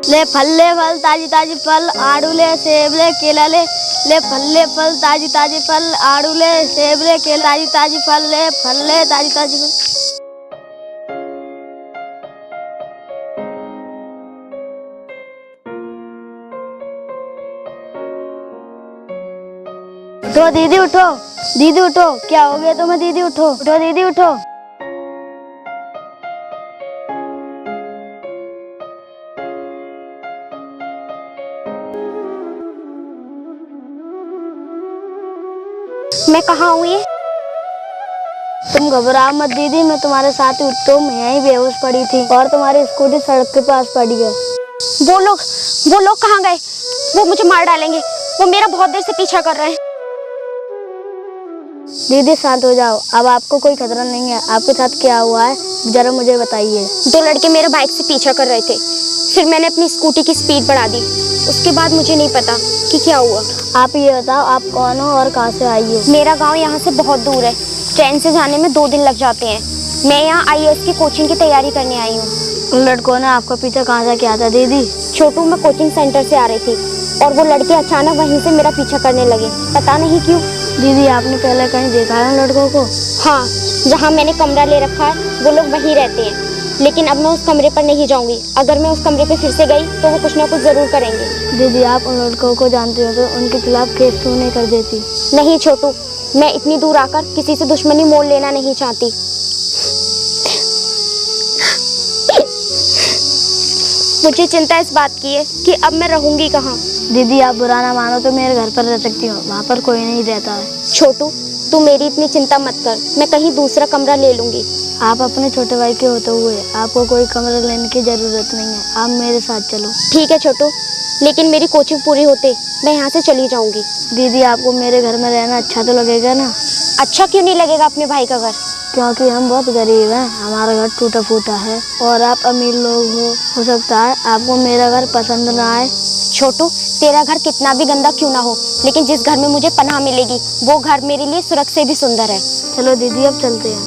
ले फल ले फल ताजी ताजी फल, आड़ू ले सेब ले केला ले। ले फल ताजी ताजी फल, आड़ू ले सेब ले केला, ताजी ताजी फल ले ताजी ताजी फल। उठो दीदी उठो, दीदी उठो, क्या हो गया तुम्हें दीदी? उठो उठो दीदी उठो। मैं कहाँ हूँ ये? तुम घबराओ मत दीदी, मैं तुम्हारे साथ ही तुम यहीं बेहोश पड़ी थी और तुम्हारी स्कूटी सड़क के पास पड़ी है। वो लोग कहाँ गए? वो मुझे मार डालेंगे, वो मेरा बहुत देर से पीछा कर रहे हैं। दीदी शांत हो जाओ, अब आपको कोई खतरा नहीं है। आपके साथ क्या हुआ है जरा मुझे बताइए। 2 लड़के मेरे बाइक से पीछा कर रहे थे, फिर मैंने अपनी स्कूटी की स्पीड बढ़ा दी। उसके बाद मुझे नहीं पता कि क्या हुआ। आप ये बताओ आप कौन हो और कहाँ से आई हो? मेरा गांव यहाँ से बहुत दूर है, ट्रेन से जाने में 2 दिन लग जाते हैं। मैं यहाँ IAS की कोचिंग की तैयारी करने आई हूँ। उन लड़कों ने आपका पीछा कहाँ से किया था दीदी? छोटू, मैं कोचिंग सेंटर से आ रही थी और वो लड़के अचानक वहीं से मेरा पीछा करने लगे, पता नहीं क्यों। दीदी आपने पहले कहीं देखा है उन लड़कों को? हाँ, जहाँ मैंने कमरा ले रखा है वो लोग वहीं रहते हैं, लेकिन अब मैं उस कमरे पर नहीं जाऊंगी। अगर मैं उस कमरे पे फिर से गई तो वो कुछ ना कुछ जरूर करेंगे। दीदी आप उन लड़कों को जानती हो तो उनके खिलाफ केस क्यों नहीं कर देती? नहीं छोटू, मैं इतनी दूर आकर किसी से दुश्मनी मोल लेना नहीं चाहती। मुझे चिंता इस बात की है कि अब मैं रहूंगी कहाँ। दीदी आप बुरा ना मानो तो मेरे घर पर रह सकती हो, वहाँ पर कोई नहीं रहता है। छोटू, तू मेरी इतनी चिंता मत कर, मैं कहीं दूसरा कमरा ले लूंगी। आप अपने छोटे भाई के होते हुए आपको कोई कमरा लेने की जरूरत नहीं है, आप मेरे साथ चलो। ठीक है छोटू, लेकिन मेरी कोचिंग पूरी होते मैं यहाँ से चली जाऊंगी। दीदी आपको मेरे घर में रहना अच्छा तो लगेगा ना? अच्छा क्यों नहीं लगेगा अपने भाई का घर? क्योंकि हम बहुत गरीब हैं, हमारा घर टूटा फूटा है और आप अमीर लोग हो सकता है आपको मेरा घर पसंद ना आए। छोटू, तेरा घर कितना भी गंदा क्यों ना हो, लेकिन जिस घर में मुझे पनाह मिलेगी वो घर मेरे लिए स्वर्ग से भी सुंदर है। चलो दीदी अब चलते हैं।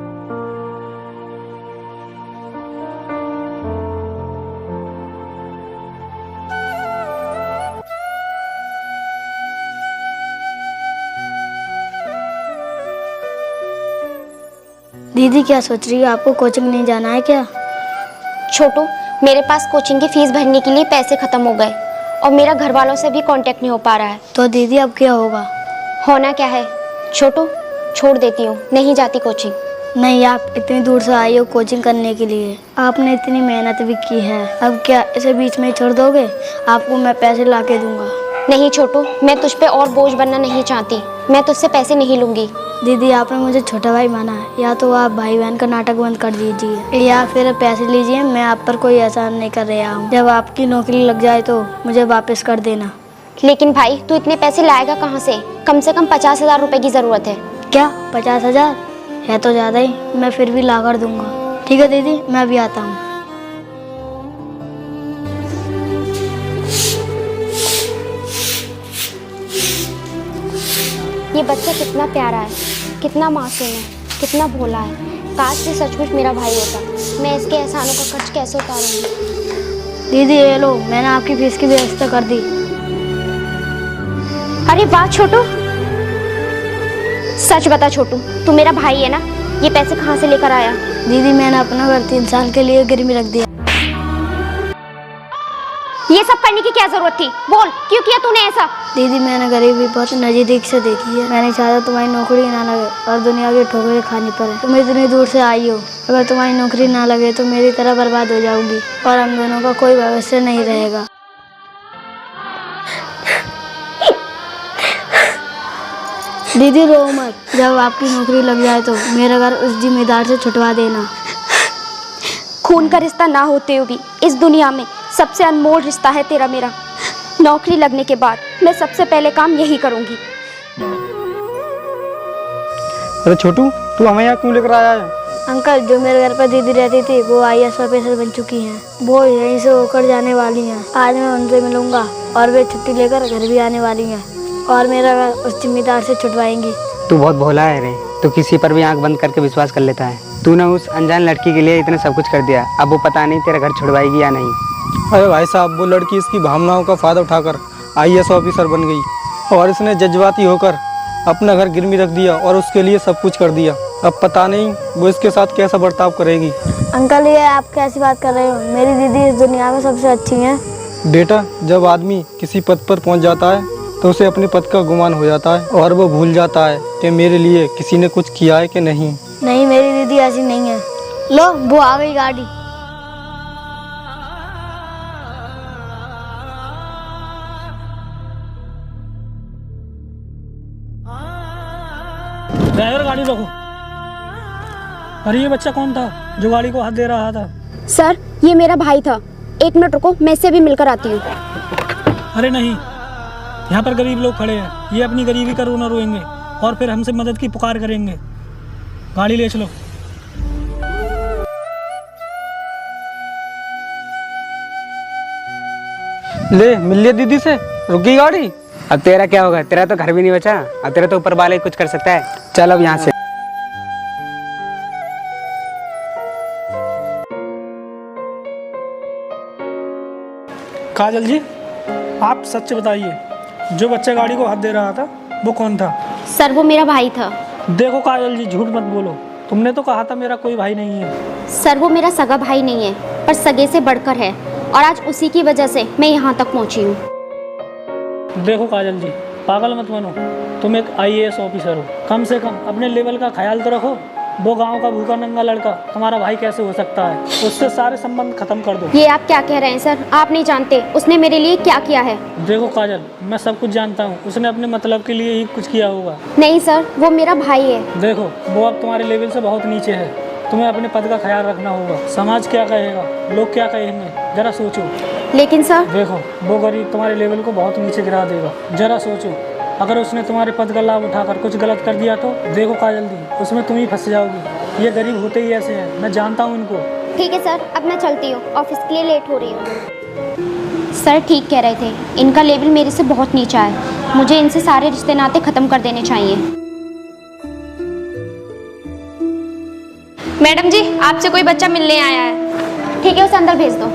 दीदी क्या सोच रही है, आपको कोचिंग नहीं जाना है क्या? छोटू, मेरे पास कोचिंग की फीस भरने के लिए पैसे खत्म हो गए और मेरा घर वालों से भी कांटेक्ट नहीं हो पा रहा है। तो दीदी अब क्या होगा? होना क्या है छोटू, छोड़ देती हूँ, नहीं जाती कोचिंग। नहीं, आप इतनी दूर से आई हो कोचिंग करने के लिए, आपने इतनी मेहनत भी की है, अब क्या इसे बीच में ही छोड़ दोगे? आपको मैं पैसे ला के दूंगा। नहीं छोटू, मैं तुझ पे और बोझ बनना नहीं चाहती, मैं तुझसे पैसे नहीं लूंगी। दीदी आपने मुझे छोटा भाई माना है, या तो आप भाई बहन का नाटक बंद कर दीजिए या फिर पैसे लीजिए। मैं आप पर कोई एहसान नहीं कर रहा हूँ, जब आपकी नौकरी लग जाए तो मुझे वापस कर देना। लेकिन भाई तू इतने पैसे लाएगा कहाँ से? कम 50,000 रुपए की जरूरत है। क्या 50,000 है तो ज़्यादा ही, मैं फिर भी ला कर दूंगा। ठीक है दीदी, मैं अभी आता हूँ। ये बच्चा कितना प्यारा है, कितना मासूम है, कितना भोला है। काश ये सचमुच मेरा भाई होता। मैं इसके एहसानों का खर्च कैसे उतारूंगी? दीदी ये लो, मैंने आपकी फीस की व्यवस्था कर दी। अरे वाह छोटू, सच बता छोटू, तू मेरा भाई है ना? ये पैसे कहाँ से लेकर आया? दीदी मैंने अपना घर 3 साल के लिए गिरवी रख दिया। ये सब करने की क्या जरूरत थी? बोल, क्यों किया तूने ऐसा? दीदी मैंने गरीबी बहुत नज़दीक से देखी है, मैंने चाहा तुम्हारी नौकरी ना लगे और दुनिया की ठोकरें खानी पड़े। तुम इतनी दूर से आई हो, अगर तुम्हारी नौकरी ना लगे तो मेरी तरह बर्बाद हो जाओगी और हम दोनों का कोई भविष्य नहीं रहेगा। दीदी रो मत, जब आपकी नौकरी लग जाए तो मेरा घर उस जिम्मेदार से छुटवा देना। खून का रिश्ता ना होते हुए भी इस दुनिया में सबसे अनमोल रिश्ता है तेरा मेरा। नौकरी लगने के बाद मैं सबसे पहले काम यही करूंगी। अरे छोटू, तू हमें यहाँ क्यों लेकर आया है? अंकल, जो मेरे घर पर दीदी रहती थी वो IAS ऑफिसर बन चुकी हैं, वो यहीं से होकर जाने वाली हैं। आज मैं उनसे मिलूंगा और वे छुट्टी लेकर घर भी आने वाली हैं और मेरा घर उस जिम्मेदार से छुटवाएंगी। तू बहुत भोला है रे, तू किसी पर भी आंख बंद करके विश्वास कर लेता है। तूने उस अनजान लड़की के लिए इतना सब कुछ कर दिया, अब वो पता नहीं तेरा घर छुड़वाएगी या नहीं। अरे भाई साहब, वो लड़की इसकी भावनाओं का फ़ायदा उठाकर आईएएस ऑफिसर बन गई और इसने जज्बाती होकर अपना घर गिरवी रख दिया और उसके लिए सब कुछ कर दिया। अब पता नहीं वो इसके साथ कैसा बर्ताव करेगी। अंकल, ये आप कैसी बात कर रहे हो? मेरी दीदी इस दुनिया में सबसे अच्छी है। बेटा, जब आदमी किसी पद पर पहुंच जाता है तो उसे अपने पद का गुमान हो जाता है और वो भूल जाता है कि मेरे लिए किसी ने कुछ किया है कि नहीं। नहीं, मेरी दीदी ऐसी नहीं है। लो, वो आ गई गाड़ी। ड्राइवर, गाड़ी रोको। अरे ये बच्चा कौन था जो गाड़ी को हाथ दे रहा था? सर, ये मेरा भाई था। 1 मिनट रुको, मैं इससे भी मिलकर आती हूँ। अरे नहीं, यहाँ पर गरीब लोग खड़े हैं, ये अपनी गरीबी का रोना रोएंगे और फिर हमसे मदद की पुकार करेंगे। गाड़ी ले चलो। ले, मिल लिया दीदी से, रुक गई गाड़ी। अब तेरा क्या होगा? तेरा तो घर भी नहीं बचा, अब तेरा तो ऊपर वाले कुछ कर सकता है। चल अब यहाँ से। काजल जी, आप सच बताइए, जो बच्चा गाड़ी को हाथ दे रहा था वो कौन था? सर, वो मेरा भाई था। देखो काजल जी, झूठ मत बोलो। तुमने तो कहा था मेरा कोई भाई नहीं है। सर, वो मेरा सगा भाई नहीं है, पर सगे से बढ़कर है, और आज उसी की वजह से मैं यहाँ तक पहुँची हूँ। देखो काजल जी, पागल मत बनो। तुम एक आईएएस ऑफिसर हो, कम से कम अपने लेवल का ख्याल तो रखो। वो गांव का भूखा नंगा लड़का तुम्हारा भाई कैसे हो सकता है? उससे सारे संबंध खत्म कर दो। ये आप क्या कह रहे हैं सर? आप नहीं जानते उसने मेरे लिए क्या किया है। देखो काजल, मैं सब कुछ जानता हूँ, उसने अपने मतलब के लिए ही कुछ किया होगा। नहीं सर, वो मेरा भाई है। देखो, वो अब तुम्हारे लेवल से बहुत नीचे है, तुम्हें अपने पद का ख्याल रखना होगा। समाज क्या कहेगा, लोग क्या कहेंगे, जरा सोचो। लेकिन सर, देखो, वो गरीब तुम्हारे लेवल को बहुत नीचे गिरा देगा, जरा सोचो। अगर उसने तुम्हारे पद का लाभ उठाकर कुछ गलत कर दिया तो देखो काजल दी, उसमें तुम ही फंस जाओगी। ये गरीब होते ही ऐसे हैं, मैं जानता हूँ इनको। ठीक है सर, अब मैं चलती हूँ, ऑफिस के लिए लेट हो रही हूँ। सर ठीक कह रहे थे, इनका लेवल मेरे से बहुत नीचा है, मुझे इनसे सारे रिश्ते नाते ख़त्म कर देने चाहिए। मैडम जी, आपसे कोई बच्चा मिलने आया है। ठीक है, उसे अंदर भेज दो।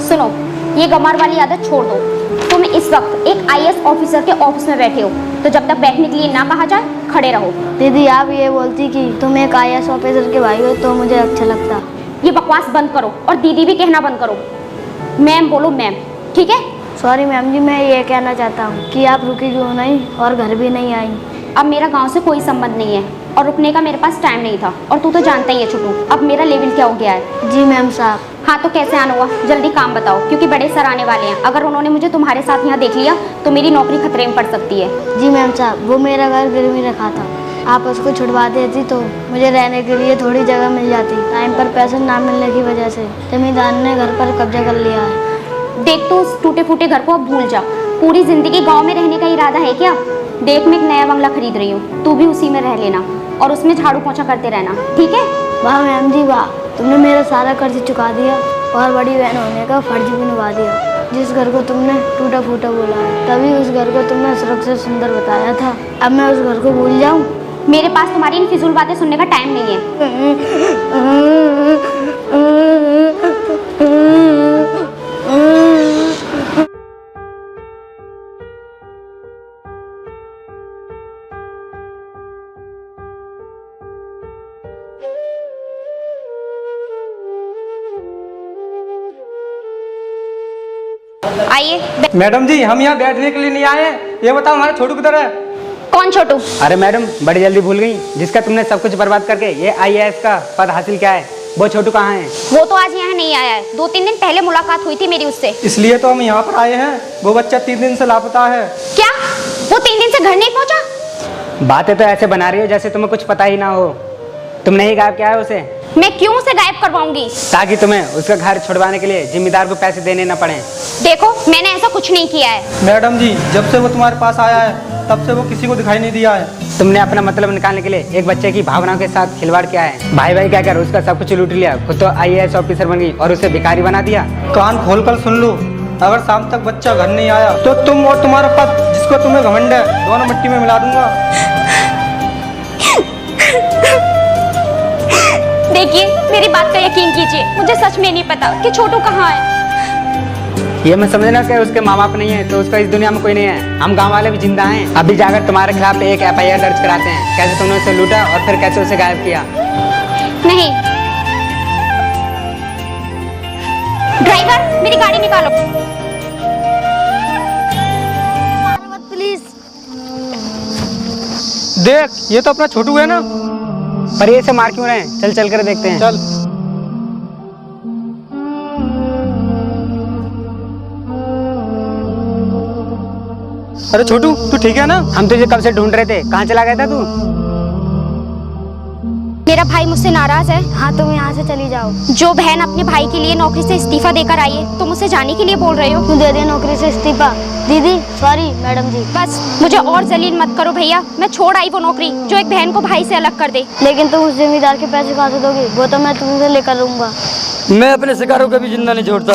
सुनो, ये गमार वाली आदत छोड़ दो। तुम इस वक्त एक आईएएस ऑफिसर के ऑफिस में बैठे हो, तो जब तक बैठने के लिए ना कहा जाए खड़े रहो। दीदी, आप ये बोलती कि तुम एक आईएएस ऑफिसर के भाई हो तो मुझे अच्छा लगता। ये बकवास बंद करो और दीदी भी कहना बंद करो। मैम बोलो मैम, ठीक है? सॉरी मैम जी, मैं ये कहना चाहता हूँ कि आप रुकी क्यों नहीं और घर भी नहीं आई। अब मेरा गांव से कोई संबंध नहीं है और रुकने का मेरे पास टाइम नहीं था, और तू तो जानता ही है छोटू, अब मेरा लेवल क्या हो गया है। जी मैम साहब। हाँ तो कैसे आना हुआ? जल्दी काम बताओ, क्योंकि बड़े सर आने वाले हैं। अगर उन्होंने मुझे तुम्हारे साथ यहाँ देख लिया तो मेरी नौकरी खतरे में पड़ सकती है। जी मैम साहब, वो मेरा घर गिरवी रखा था, आप उसको छुड़वा देती तो मुझे रहने के लिए थोड़ी जगह मिल जाती। टाइम पर पैसे ना मिलने की वजह से जमींदार ने घर पर कब्जा कर लिया है। देख, तो उस टूटे फूटे घर को अब भूल जा। पूरी जिंदगी गाँव में रहने का इरादा है क्या? देख, मैं एक नया बंगला खरीद रही हूँ, तू भी उसी में रह लेना और उसमें झाड़ू पोछा करते रहना, ठीक है? वाह मैम जी वाह, तुमने मेरा सारा कर्ज चुका दिया और बड़ी बहन होने का फर्ज भी निभा दिया। जिस घर को तुमने टूटा फूटा बोला है, तभी उस घर को तुमने सुरक्षित सुंदर बताया था। अब मैं उस घर को भूल जाऊं? मेरे पास तुम्हारी इन फिजूल बातें सुनने का टाइम नहीं है। आइए। मैडम जी, हम यहाँ बैठने के लिए नहीं आए हैं। ये बताओ हमारा छोटू किधर है? कौन छोटू? अरे मैडम, बड़ी जल्दी भूल गई, जिसका तुमने सब कुछ बर्बाद करके ये आईएएस का पद हासिल किया है, वो छोटू कहाँ है? वो तो आज यहाँ नहीं आया है, 2-3 दिन पहले मुलाकात हुई थी मेरी उससे। इसलिए तो हम यहाँ पर आए हैं। वो बच्चा 3 दिन से लापता है। क्या वो 3 दिन से घर नहीं पहुँचा? बातें तो ऐसे बना रही हो जैसे तुम्हें कुछ पता ही ना हो। तुमने ही गायब किया है उसे। मैं क्यों उसे गायब करवाऊंगी? ताकि तुम्हें उसका घर छुड़वाने के लिए जिम्मेदार को पैसे देने न पड़े। देखो, मैंने ऐसा कुछ नहीं किया है। मैडम जी, जब से वो तुम्हारे पास आया है तब से वो किसी को दिखाई नहीं दिया है। तुमने अपना मतलब निकालने के लिए एक बच्चे की भावनाओं के साथ खिलवाड़ किया है। भाई भाई क्या कर उसका सब कुछ लूट लिया, खुद तो आईएएस ऑफिसर बन गई और उसे भिखारी बना दिया। कान खोलकर सुन लो, अगर शाम तक बच्चा घर नहीं आया तो तुम और तुम्हारा पति, जिसको तुम्हें घमंड है, दोनों मिट्टी में मिला दूंगा। देखिए, मेरी बात का यकीन कीजिए, मुझे सच में नहीं पता कि छोटू कहाँ है। ये मैं समझना कि उसके माँ बाप नहीं है तो उसका इस दुनिया में कोई नहीं है। हम गांव वाले भी जिंदा हैं। अभी जाकर तुम्हारे खिलाफ एक FIR दर्ज कराते हैं, कैसे तुमने उसे लूटा और फिर कैसे उसे गायब किया। नहीं। ड्राइवर, मेरी गाड़ी निकालो। प्लीज। देख, ये तो अपना छोटू है ना। पर ये से मार क्यों रहे हैं? चल चल कर देखते हैं। चल। अरे छोटू, तू ठीक है ना? हम तुझे कब से ढूंढ रहे थे, कहाँ चला गया था तू? मेरा भाई मुझसे नाराज है। हाँ, तुम यहाँ से चली जाओ। जो बहन अपने भाई के लिए नौकरी से इस्तीफा देकर आई है, तुम उसे जाने के लिए बोल रहे हो? क्यों दे दिया नौकरी से इस्तीफा? दीदी सॉरी मैडम जी। बस मुझे और जलील मत करो भैया। मैं छोड़ आई वो नौकरी जो एक बहन को भाई से अलग कर दे। लेकिन तुम उस जमींदार के पैसे कहाँ से दोगी? वो तो मैं तुमसे लेकर लूंगा। मैं अपने शिकारों को भी जिंदा नहीं छोड़ता।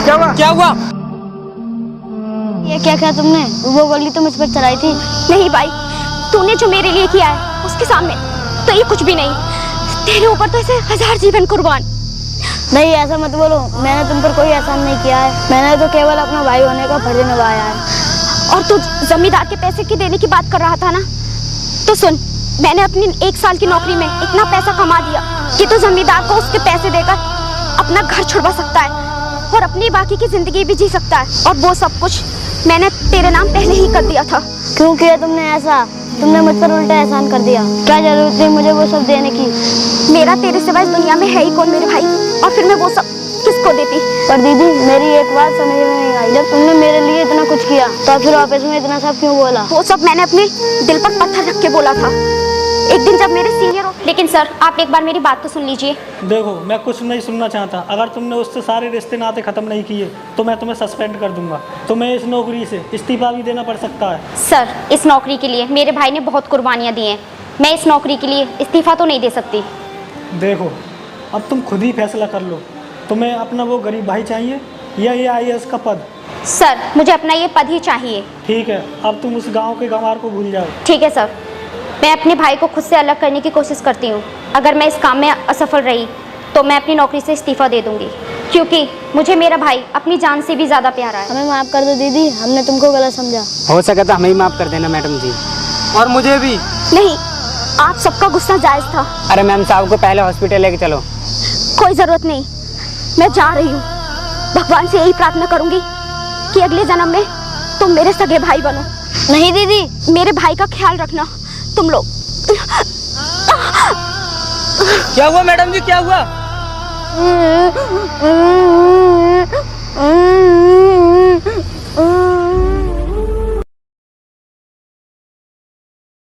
क्या हुआ? क्या हुआ? ये क्या किया तुमने? वो गोली तो मुझ पर चलाई थी। नहीं भाई, तूने जो मेरे लिए किया है उसके सामने तो ये कुछ भी नहीं। तेरे ऊपर तो ऐसे 1000 जीवन कुर्बान। नहीं, ऐसा मत बोलो। मैंने तुम पर कोई एहसान नहीं किया है। मैंने तो केवल अपना भाई होने का फर्ज निभाया है। और तू जमींदार के पैसे की देने की बात कर रहा था ना, तो सुन, मैंने अपनी 1 साल की नौकरी में इतना पैसा कमा दिया कि तू जमींदार को उसके पैसे देकर अपना घर छुड़वा सकता है और अपनी बाकी की जिंदगी भी जी सकता है। और वो सब कुछ मैंने तेरे नाम पहले ही कर दिया था। क्यों किया तुमने ऐसा? तुमने मुझ पर उल्टा एहसान कर दिया। क्या जरूरत थी मुझे वो सब देने की? मेरा तेरे सिवा इस दुनिया में है ही कौन मेरे भाई, और फिर मैं वो सब किसको देती? पर दीदी, मेरी एक बात समझ में नहीं आई। जब तुमने मेरे लिए इतना कुछ किया तो फिर वापस में इतना सब क्यों बोला? वो सब मैंने अपने दिल पर पत्थर रख के बोला था। एक दिन जब मेरे सीनियर हो। लेकिन सर, आप एक बार मेरी बात तो सुन लीजिए। देखो, मैं कुछ नहीं सुनना चाहता। अगर तुमने उससे सारे रिश्ते नाते ख़त्म नहीं किए तो मैं तुम्हें सस्पेंड कर दूंगा। तुम्हें इस नौकरी से इस्तीफा भी देना पड़ सकता है। सर, इस नौकरी के लिए मेरे भाई ने बहुत कुर्बानियाँ दी हैं। मैं इस नौकरी के लिए इस्तीफा तो नहीं दे सकती। देखो, अब तुम खुद ही फैसला कर लो। तुम्हें अपना वो गरीब भाई चाहिए या ये IAS का पद? सर, मुझे अपना ये पद ही चाहिए। ठीक है, अब तुम उस गाँव के गंवार को भूल जाओ। ठीक है सर, मैं अपने भाई को खुद से अलग करने की कोशिश करती हूँ। अगर मैं इस काम में असफल रही तो मैं अपनी नौकरी से इस्तीफा दे दूंगी, क्योंकि मुझे मेरा भाई अपनी जान से भी ज़्यादा प्यारा है। हमें माफ कर दो दीदी, हमने तुमको गलत समझा। हो सके तो हमें ही माफ कर देना मैडम जी। और मुझे भी। नहीं, आप सबका गुस्सा जायज़ था। अरे मैम साहब को पहले हॉस्पिटल लेके चलो। कोई ज़रूरत नहीं, मैं जा रही हूँ। भगवान से यही प्रार्थना करूँगी कि अगले जन्म में तुम मेरे सगे भाई बनो। नहीं दीदी, मेरे भाई का ख्याल रखना तुम लोग। क्या हुआ मैडम जी, क्या हुआ?